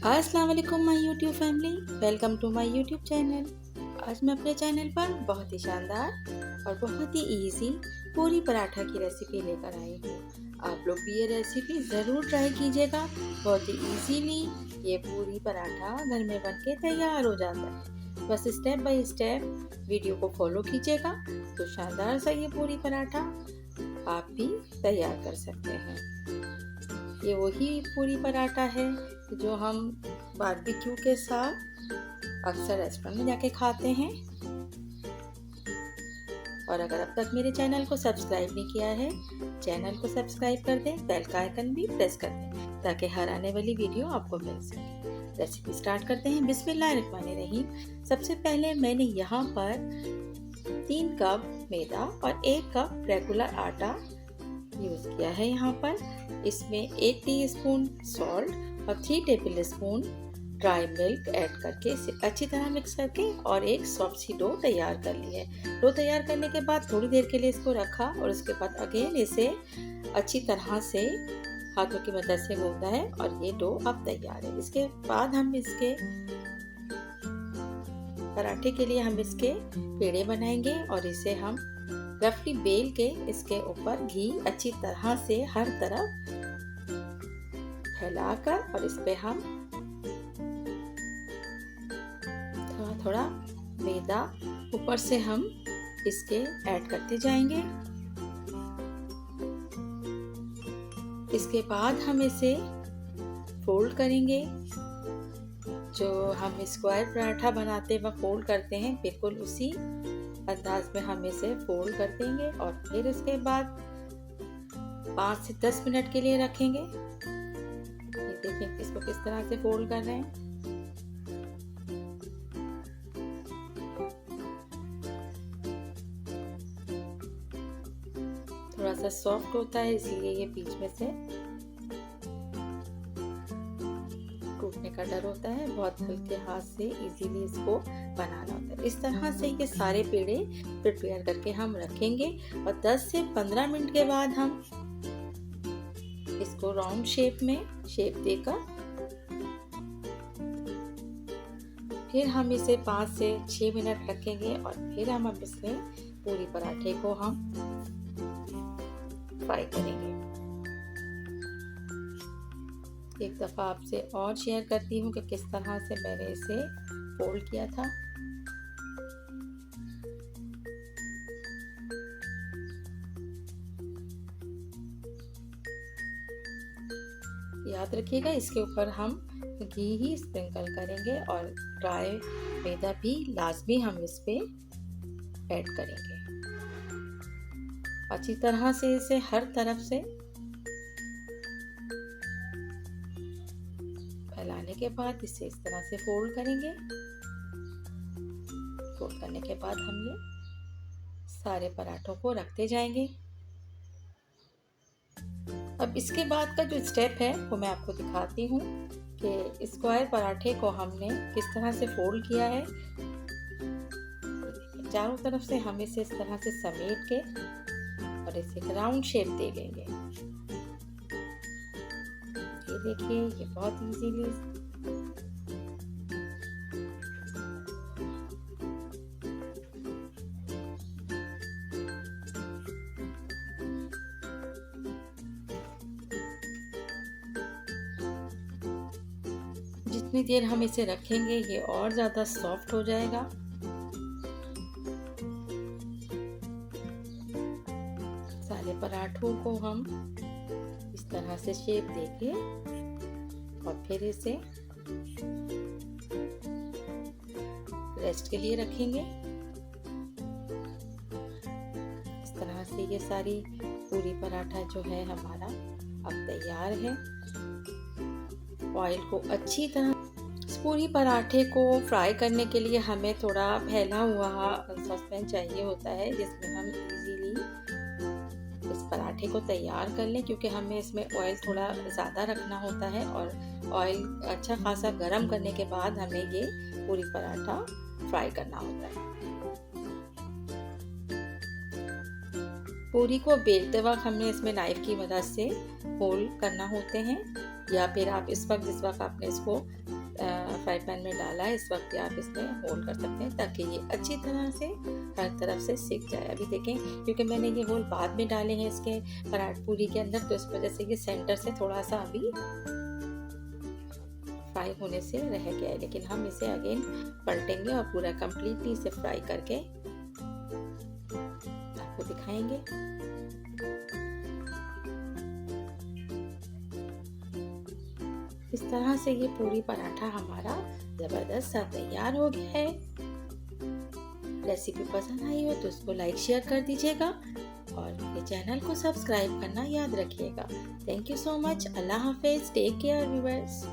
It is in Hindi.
अस्सलाम वालेकुम my YouTube family, welcome to my YouTube channel. आज मैं अपने चैनल पर बहुत ही शानदार और बहुत ही इजी पूरी पराठा की रेसिपी लेकर आई हूँ। आप लोग भी ये रेसिपी ज़रूर ट्राई कीजिएगा। बहुत ही इजीली ये पूरी पराठा घर में बन के तैयार हो जाता है। बस स्टेप बाय स्टेप वीडियो को फॉलो कीजिएगा तो शानदार सा ये पूरी पराठा आप भी तैयार कर सकते हैं। ये वही पूरी पराठा है जो हम बारबेक्यू के साथ अक्सर रेस्टोरेंट में जाके खाते हैं। और अगर अब तक मेरे चैनल को सब्सक्राइब नहीं किया है, चैनल को सब्सक्राइब कर दें, बेल का आइकन भी प्रेस कर दें ताकि हर आने वाली वीडियो आपको मिल सके। रेसिपी स्टार्ट करते हैं। बिस्मिल्लाहिर्रहमानिर्रहीम। सबसे पहले मैंने यहाँ पर 3 कप मैदा और 1 कप रेगुलर आटा यूज़ किया है। यहाँ पर इसमें 1 टीस्पून सॉल्ट और 3 table spoon dry milk add करके इसे अच्छी तरह मिक्स करके और एक सॉफ्ट सी डो तैयार कर ली है। डो तैयार करने के बाद थोड़ी देर के लिए इसको रखा और उसके बाद अगेन इसे अच्छी तरह से हाथों की मदद से गूंदा है और ये डो अब तैयार है। इसके बाद हम इसके पराठे के लिए हम इसके पेड़े बनाएंगे और इसे हम रफली बेल के इसके ऊपर घी अच्छी तरह से हर तरफ फैलाकर और इस पे हम थोड़ा थोड़ा मैदा ऊपर से हम इसके ऐड करते जाएंगे। इसके बाद हम इसे फोल्ड करेंगे। जो हम स्क्वायर पराठा बनाते वक्त फोल्ड करते हैं, बिल्कुल उसी अंदाज में हम इसे फोल्ड कर देंगे और फिर इसके बाद 5 से 10 मिनट के लिए रखेंगे। ये देखिए इसको किस तरह से फोल्ड कर रहे हैं। थोड़ा सा सॉफ्ट होता है इसलिए ये बीच में से टूटने का डर होता है। बहुत हल्के हाथ से इजीली इसको बनाना होता है। इस तरह से ये सारे पेड़े प्रिपेयर करके हम रखेंगे और 10 से 15 मिनट के बाद हम इसको राउंड शेप में शेप देकर फिर हम इसे 5 से 6 मिनट रखेंगे और फिर हम अब इसमें पूरी पराठे को हम फ्राई करेंगे। एक दफ़ा आपसे और शेयर करती हूँ कि किस तरह से मैंने इसे फोल्ड किया था। याद रखिएगा इसके ऊपर हम घी ही स्प्रिंकल करेंगे और ड्राई मैदा भी लाजमी हम इस पे ऐड करेंगे। अच्छी तरह से इसे हर तरफ से फैलाने के बाद इसे इस तरह से फोल्ड करेंगे। फोल्ड करने के बाद हम ये सारे पराठों को रखते जाएंगे। अब इसके बाद का जो स्टेप है वो मैं आपको दिखाती हूँ कि स्क्वायर पराठे को हमने किस तरह से फोल्ड किया है। चारों तरफ से हम इसे इस तरह से समेट के और इसे एक राउंड शेप दे लेंगे। ये देखिए ये बहुत इजीली जितनी देर हम इसे रखेंगे ये और ज़्यादा सॉफ्ट हो जाएगा। सारे पराठों को हम इस तरह से शेप देके और फिर इसे रेस्ट के लिए रखेंगे। इस तरह से ये सारी पूरी पराठा जो है हमारा अब तैयार है। ऑयल को अच्छी तरह इस पूरी पराठे को फ्राई करने के लिए हमें थोड़ा फैला हुआ सॉसपैन चाहिए होता है जिसमें हम इजीली इस पराठे को तैयार कर लें, क्योंकि हमें इसमें ऑयल थोड़ा ज़्यादा रखना होता है और ऑयल अच्छा खासा गर्म करने के बाद हमें ये पूरी पराठा फ्राई करना होता है। पूरी को बेलते वक्त हमने इसमें नाइफ की मदद से होल करना होते हैं। या फिर आप इस वक्त जिस वक्त आपने इसको फ्राई पैन में डाला है इस वक्त भी आप इसमें होल कर सकते हैं ताकि ये अच्छी तरह से हर तरफ से सिक जाए। अभी देखें क्योंकि मैंने ये होल बाद में डाले हैं इसके पराठा पूरी के अंदर, तो इस वजह से ये सेंटर से थोड़ा सा अभी फ्राई होने से रह गया है, लेकिन हम इसे अगेन पलटेंगे और पूरा कंप्लीटली इसे फ्राई करके आपको दिखाएंगे। इस तरह से ये पूरी पराठा हमारा जबरदस्त सा तैयार हो गया है। रेसिपी पसंद आई हो तो उसको लाइक शेयर कर दीजिएगा और मेरे चैनल को सब्सक्राइब करना याद रखिएगा। Thank you so much. अल्लाह हाफिज। Take care viewers.